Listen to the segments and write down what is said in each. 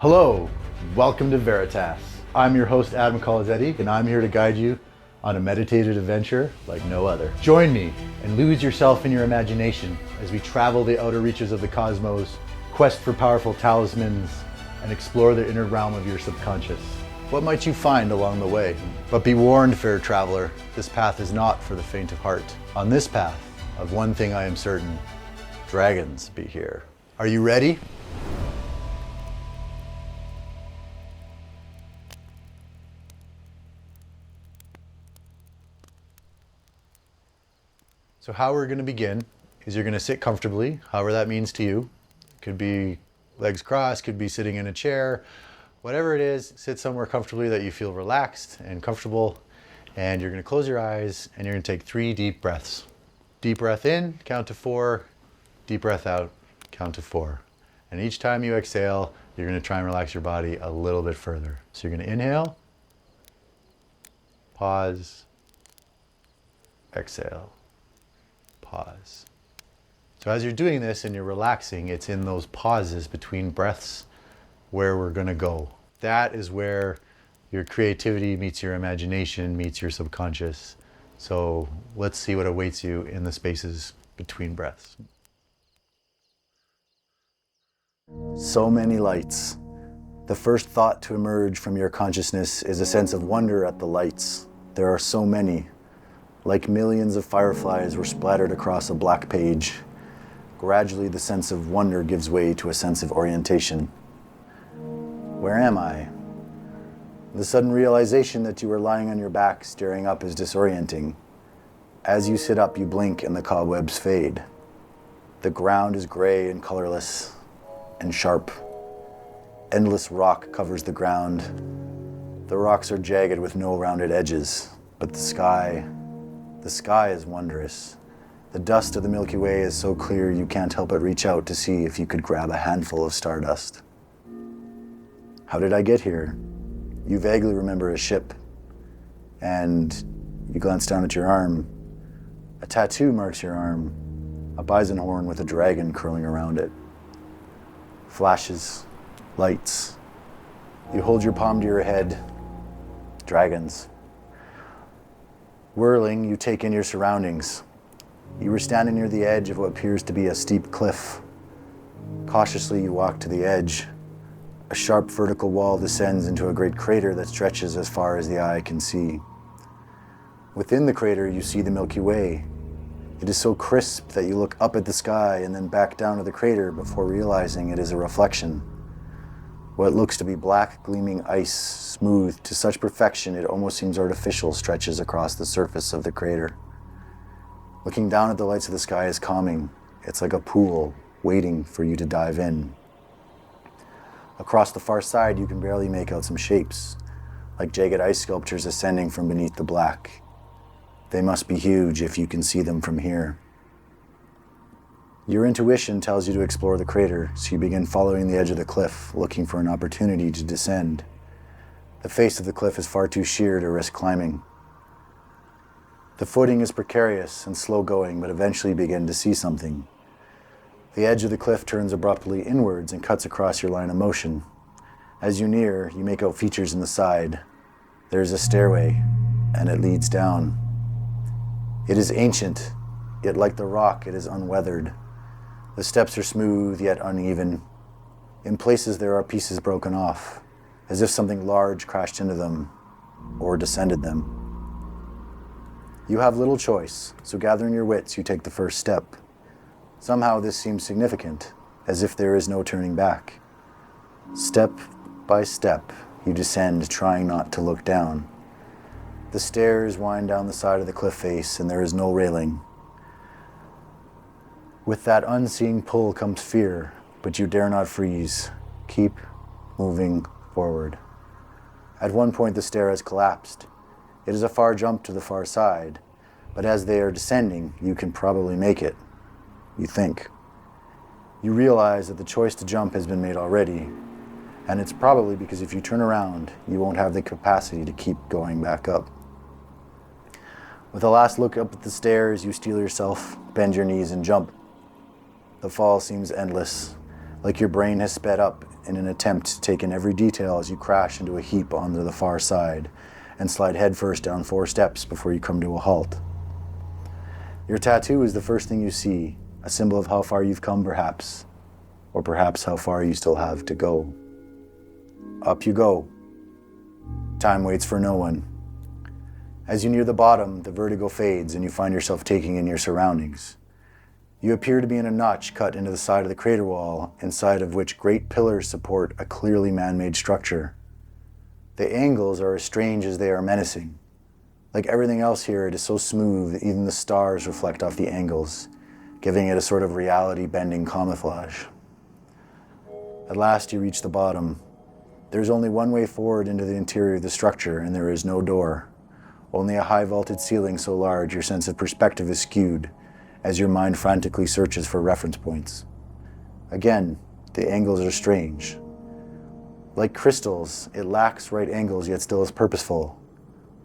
Hello, welcome to Veritas. I'm your host, Adam Colazetti, and I'm here to guide you on a meditative adventure like no other. Join me and lose yourself in your imagination as we travel the outer reaches of the cosmos, quest for powerful talismans, and explore the inner realm of your subconscious. What might you find along the way? But be warned, fair traveler, this path is not for the faint of heart. On this path, of one thing I am certain, dragons be here. Are you ready? So how we're going to begin is you're going to sit comfortably, however that means to you. Could be legs crossed, could be sitting in a chair, whatever it is, sit somewhere comfortably that you feel relaxed and comfortable. And you're going to close your eyes and you're going to take 3 deep breaths. Deep breath in, count to 4. Deep breath out, count to 4. And each time you exhale, you're going to try and relax your body a little bit further. So you're going to inhale, pause, exhale. Pause. So as you're doing this and you're relaxing, it's in those pauses between breaths where we're going to go. That is where your creativity meets your imagination, meets your subconscious. So let's see what awaits you in the spaces between breaths. So many lights. The first thought to emerge from your consciousness is a sense of wonder at the lights. There are so many. Like millions of fireflies were splattered across a black page. Gradually, the sense of wonder gives way to a sense of orientation. Where am I? The sudden realization that you are lying on your back staring up is disorienting. As you sit up, you blink and the cobwebs fade. The ground is gray and colorless and sharp. Endless rock covers the ground. The rocks are jagged with no rounded edges, but the sky is wondrous. The dust of the Milky Way is so clear you can't help but reach out to see if you could grab a handful of stardust. How did I get here? You vaguely remember a ship, and you glance down at your arm. A tattoo marks your arm, a bison horn with a dragon curling around it. Flashes, lights. You hold your palm to your head. Dragons. Whirling, you take in your surroundings. You were standing near the edge of what appears to be a steep cliff. Cautiously, you walk to the edge. A sharp vertical wall descends into a great crater that stretches as far as the eye can see. Within the crater, you see the Milky Way. It is so crisp that you look up at the sky and then back down to the crater before realizing it is a reflection. What looks to be black, gleaming ice, smoothed to such perfection it almost seems artificial, stretches across the surface of the crater. Looking down at the lights of the sky is calming. It's like a pool waiting for you to dive in. Across the far side, you can barely make out some shapes, like jagged ice sculptures ascending from beneath the black. They must be huge if you can see them from here. Your intuition tells you to explore the crater, so you begin following the edge of the cliff, looking for an opportunity to descend. The face of the cliff is far too sheer to risk climbing. The footing is precarious and slow-going, but eventually you begin to see something. The edge of the cliff turns abruptly inwards and cuts across your line of motion. As you near, you make out features in the side. There is a stairway, and it leads down. It is ancient, yet like the rock, it is unweathered. The steps are smooth yet uneven. In places there are pieces broken off, as if something large crashed into them or descended them. You have little choice, so gathering your wits, you take the first step. Somehow this seems significant, as if there is no turning back. Step by step, you descend, trying not to look down. The stairs wind down the side of the cliff face, and there is no railing. With that unseeing pull comes fear, but you dare not freeze. Keep moving forward. At one point, the stair has collapsed. It is a far jump to the far side, but as they are descending, you can probably make it. You think. You realize that the choice to jump has been made already, and it's probably because if you turn around, you won't have the capacity to keep going back up. With a last look up at the stairs, you steel yourself, bend your knees, and jump. The fall seems endless, like your brain has sped up in an attempt to take in every detail as you crash into a heap onto the far side and slide headfirst down 4 steps before you come to a halt. Your tattoo is the first thing you see, a symbol of how far you've come perhaps, or perhaps how far you still have to go. Up you go. Time waits for no one. As you near the bottom, the vertigo fades and you find yourself taking in your surroundings. You appear to be in a notch cut into the side of the crater wall, inside of which great pillars support a clearly man-made structure. The angles are as strange as they are menacing. Like everything else here, it is so smooth that even the stars reflect off the angles, giving it a sort of reality-bending camouflage. At last you reach the bottom. There's only one way forward into the interior of the structure, and there is no door. Only a high-vaulted ceiling so large your sense of perspective is skewed, as your mind frantically searches for reference points. Again, the angles are strange. Like crystals, it lacks right angles yet still is purposeful,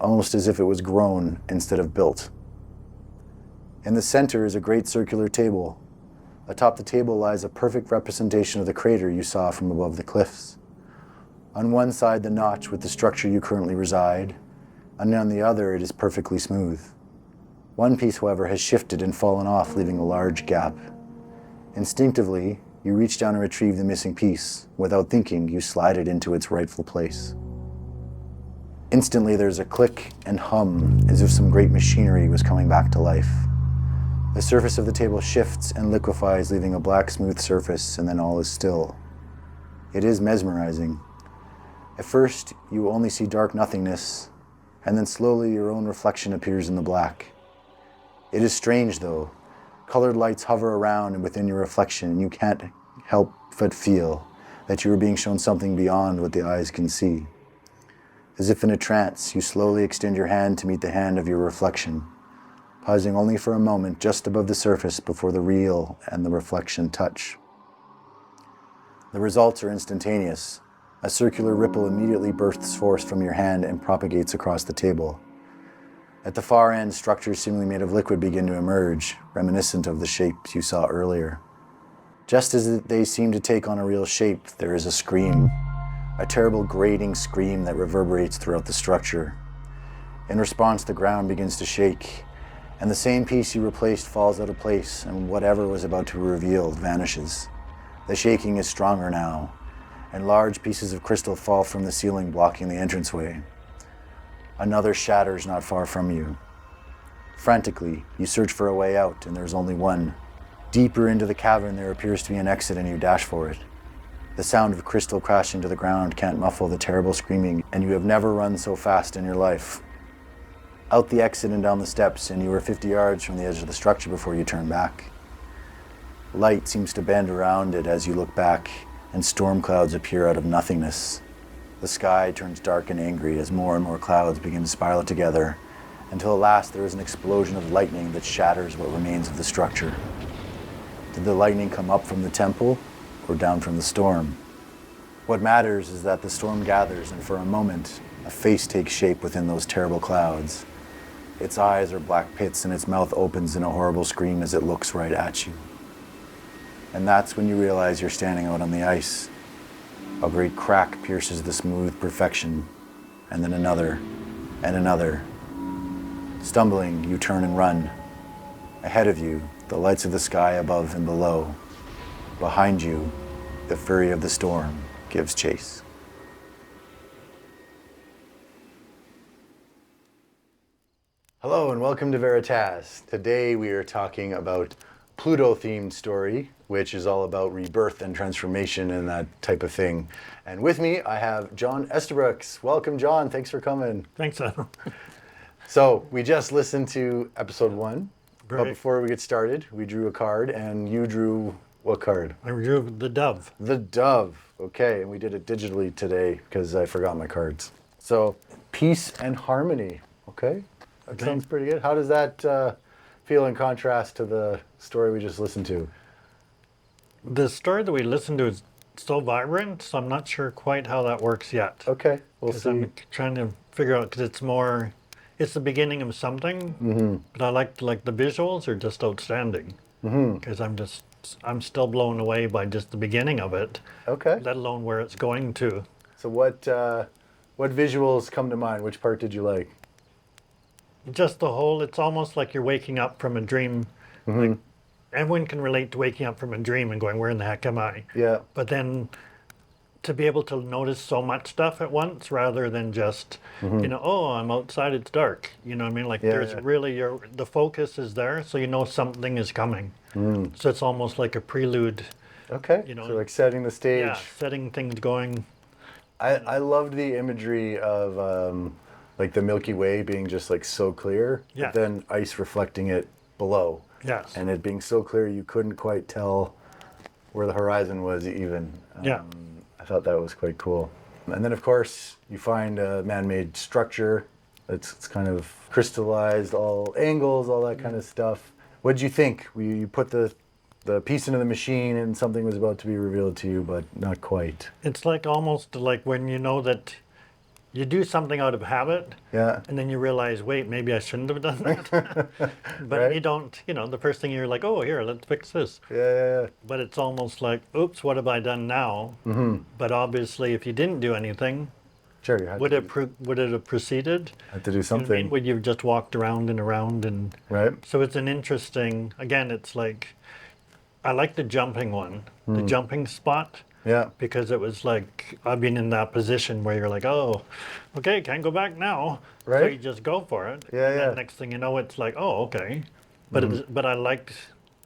almost as if it was grown instead of built. In the center is a great circular table. Atop the table lies a perfect representation of the crater you saw from above the cliffs. On one side, the notch with the structure you currently reside, and on the other, it is perfectly smooth. One piece, however, has shifted and fallen off, leaving a large gap. Instinctively, you reach down and retrieve the missing piece. Without thinking, you slide it into its rightful place. Instantly, there's a click and hum, as if some great machinery was coming back to life. The surface of the table shifts and liquefies, leaving a black, smooth surface, and then all is still. It is mesmerizing. At first, you only see dark nothingness, and then slowly your own reflection appears in the black. It is strange, though. Colored lights hover around and within your reflection, and you can't help but feel that you are being shown something beyond what the eyes can see. As if in a trance, you slowly extend your hand to meet the hand of your reflection, pausing only for a moment just above the surface before the real and the reflection touch. The results are instantaneous. A circular ripple immediately bursts forth from your hand and propagates across the table. At the far end, structures seemingly made of liquid begin to emerge, reminiscent of the shapes you saw earlier. Just as they seem to take on a real shape, there is a scream, a terrible grating scream that reverberates throughout the structure. In response, the ground begins to shake, and the same piece you replaced falls out of place, and whatever was about to be revealed vanishes. The shaking is stronger now, and large pieces of crystal fall from the ceiling, blocking the entranceway. Another shatters not far from you. Frantically, you search for a way out, and there's only one. Deeper into the cavern, there appears to be an exit, and you dash for it. The sound of crystal crashing to the ground can't muffle the terrible screaming, and you have never run so fast in your life. Out the exit and down the steps, and you are 50 yards from the edge of the structure before you turn back. Light seems to bend around it as you look back, and storm clouds appear out of nothingness. The sky turns dark and angry as more and more clouds begin to spiral together, until at last there is an explosion of lightning that shatters what remains of the structure. Did the lightning come up from the temple or down from the storm? What matters is that the storm gathers, and for a moment, a face takes shape within those terrible clouds. Its eyes are black pits, and its mouth opens in a horrible scream as it looks right at you. And that's when you realize you're standing out on the ice. A great crack pierces the smooth perfection, and then another, and another. Stumbling, you turn and run. Ahead of you, the lights of the sky above and below. Behind you, the fury of the storm gives chase. Hello and welcome to Veritas. Today we are talking about Pluto-themed story, which is all about rebirth and transformation and that type of thing. And with me, I have John Estabrooks. Welcome, John. Thanks for coming. Thanks, Adam. So we just listened to episode 1. Great. But before we get started, we drew a card, and you drew what card? I drew the dove. The dove. Okay, and we did it digitally today because I forgot my cards. So peace and harmony. Okay, that sounds pretty good. How does that feel in contrast to the story we just listened to? The story that we listened to is so vibrant, so I'm not sure quite how that works yet. Okay, we'll see. I'm trying to figure out, because it's the beginning of something, but I like the visuals are just outstanding, because I'm just I'm still blown away by just the beginning of it, Okay. let alone where it's going to. So what visuals come to mind? Which part did you like? Just the whole, it's almost like you're waking up from a dream. Like everyone can relate to waking up from a dream and going, where in the heck am I? Yeah. But then to be able to notice so much stuff at once rather than just, oh, I'm outside, it's dark. You know what I mean? Like there's really the focus is there, so you know something is coming. So it's almost like a prelude. Okay. You know, so like setting the stage. Yeah, setting things going. I loved the imagery of like the Milky Way being just like so clear, Yeah. but then ice reflecting it below. Yes. And it being so clear you couldn't quite tell where the horizon was even. Yeah. I thought that was quite cool. And then of course you find a man-made structure that's kind of crystallized, all angles, all that kind of stuff. What did you think? You put the piece into the machine and something was about to be revealed to you, but not quite. It's like almost like when you know that you do something out of habit, Yeah. and then you realize, wait, maybe I shouldn't have done that. But Right. you don't, the first thing you're like, oh, here, let's fix this. Yeah. But it's almost like, oops, what have I done now? But obviously, if you didn't do anything, Sure, you had would to, it have proceeded? had to do You know what I something. mean? Would you have just walked around and around and Right? so it's an interesting. Again, it's like I like the jumping one, the jumping spot. Yeah. Because it was like I've been in that position where you're like, oh, okay, can't go back now. So Right. you just go for it. Yeah, and then yeah. next thing you know, it's like, oh, okay. But I liked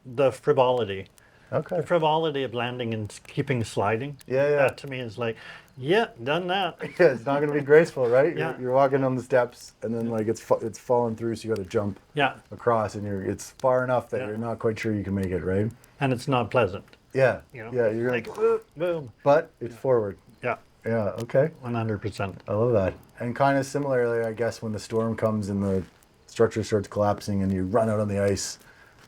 the frivolity. Okay. The frivolity of landing and keeping sliding. Yeah. That to me is like, yeah, done that. Yeah, it's not going to be graceful, right? Yeah. You're walking on the steps, and then like it's falling through, so you got to jump Yeah, across, and it's far enough that Yeah. you're not quite sure you can make it, right? and it's not pleasant. Yeah. You know, Yeah, you're like like, boom. but it's forward. Yeah, Yeah. Okay. 100%. I love that. And kind of similarly, I guess, when the storm comes and the structure starts collapsing and you run out on the ice,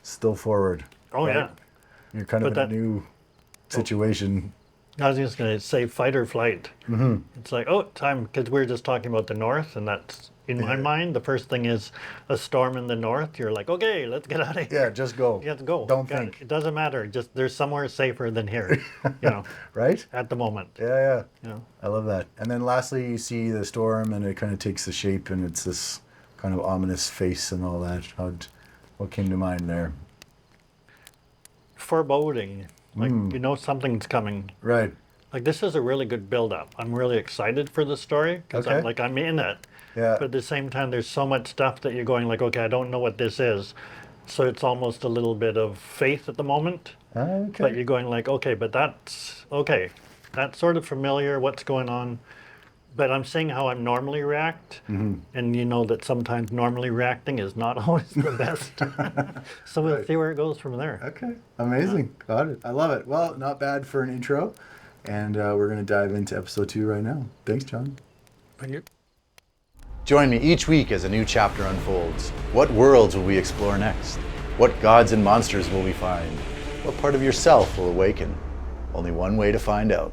still forward. Oh Right. yeah. You're kind of But in a new situation. I was just going to say fight or flight. It's like, oh, time, because we were just talking about the north, and that's, in my mind, the first thing is a storm in the north. You're like, okay, let's get out of here. Yeah, just go. You have to go. Don't Got think. It doesn't matter. Just there's somewhere safer than here, Right? at the moment. Yeah. You know. I love that. And then lastly, you see the storm, and it kind of takes the shape, and it's this kind of ominous face and all that. What came to mind there? Foreboding. Like, something's coming. Right. Like, this is a really good build-up. I'm really excited for the story, because Okay. I'm in it. Yeah. But at the same time, there's so much stuff that you're going like, okay, I don't know what this is. So it's almost a little bit of faith at the moment. Okay. But you're going like, okay, but that's okay. That's sort of familiar, what's going on. But I'm seeing how I normally react. And you know that sometimes normally reacting is not always the best. So we'll see where it goes from there. Okay. Amazing. Got it. I love it. Well, not bad for an intro. And we're going to dive into episode 2 right now. Thanks, John. Thank you. Join me each week as a new chapter unfolds. What worlds will we explore next? What gods and monsters will we find? What part of yourself will awaken? Only one way to find out.